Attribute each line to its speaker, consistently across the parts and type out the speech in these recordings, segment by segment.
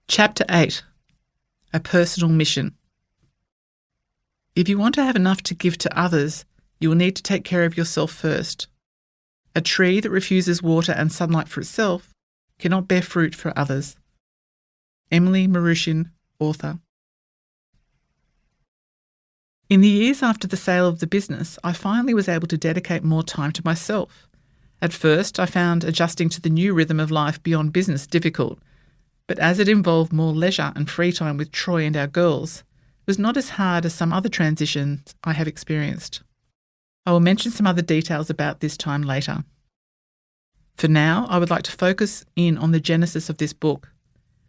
Speaker 1: Chapter 8. A Personal Mission. If you want to have enough to give to others, you will need to take care of yourself first. A tree that refuses water and sunlight for itself cannot bear fruit for others. Emily Marushin, author. In the years after the sale of the business, I finally was able to dedicate more time to myself. At first, I found adjusting to the new rhythm of life beyond business difficult, but as it involved more leisure and free time with Troy and our girls, it was not as hard as some other transitions I have experienced. I will mention some other details about this time later. For now, I would like to focus in on the genesis of this book,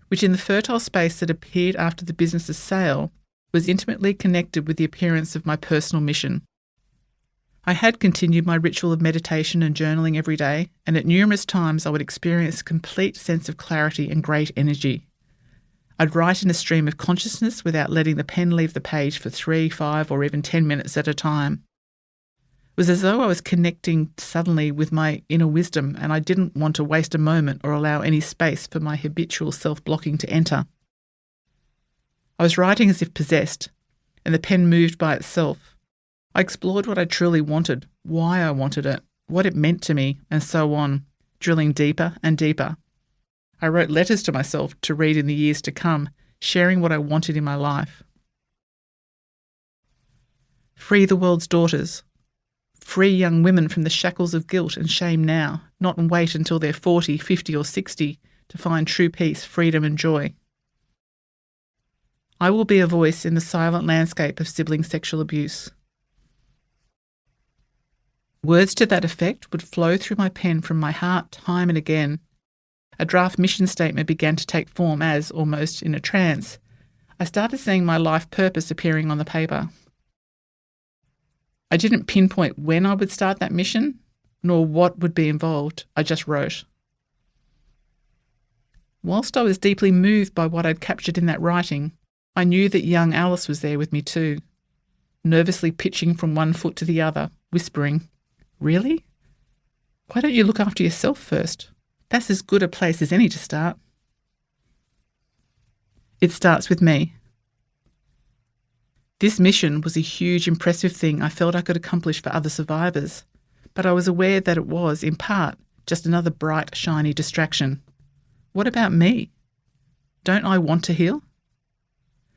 Speaker 1: which in the fertile space that appeared after the business's sale was intimately connected with the appearance of my personal mission. I had continued my ritual of meditation and journaling every day, and at numerous times I would experience a complete sense of clarity and great energy. I'd write in a stream of consciousness without letting the pen leave the page for 3, 5, or even 10 minutes at a time. It was as though I was connecting suddenly with my inner wisdom, and I didn't want to waste a moment or allow any space for my habitual self-blocking to enter. I was writing as if possessed, and the pen moved by itself. I explored what I truly wanted, why I wanted it, what it meant to me, and so on, drilling deeper and deeper. I wrote letters to myself to read in the years to come, sharing what I wanted in my life. Free the world's daughters. Free young women from the shackles of guilt and shame now, not wait until they're 40, 50 or 60 to find true peace, freedom and joy. I will be a voice in the silent landscape of sibling sexual abuse. Words to that effect would flow through my pen from my heart time and again. A draft mission statement began to take form as, almost in a trance, I started seeing my life purpose appearing on the paper. I didn't pinpoint when I would start that mission, nor what would be involved. I just wrote. Whilst I was deeply moved by what I'd captured in that writing, I knew that young Alice was there with me too, nervously pitching from one foot to the other, whispering, "Really? Why don't you look after yourself first? That's as good a place as any to start." It starts with me. This mission was a huge, impressive thing I felt I could accomplish for other survivors, but I was aware that it was, in part, just another bright, shiny distraction. What about me? Don't I want to heal?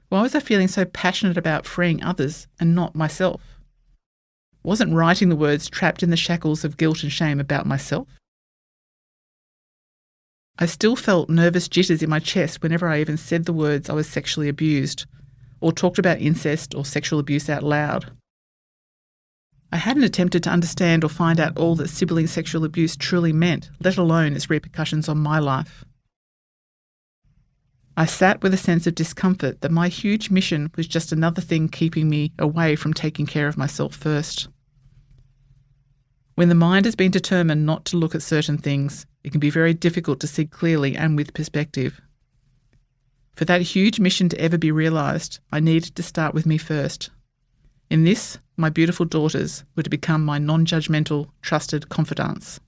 Speaker 1: Why was I feeling so passionate about freeing others and not myself? Wasn't writing the words trapped in the shackles of guilt and shame about myself? I still felt nervous jitters in my chest whenever I even said the words I was sexually abused, or talked about incest or sexual abuse out loud. I hadn't attempted to understand or find out all that sibling sexual abuse truly meant, let alone its repercussions on my life. I sat with a sense of discomfort that my huge mission was just another thing keeping me away from taking care of myself first. When the mind has been determined not to look at certain things, it can be very difficult to see clearly and with perspective. For that huge mission to ever be realised, I needed to start with me first. In this, my beautiful daughters were to become my non-judgmental, trusted confidants.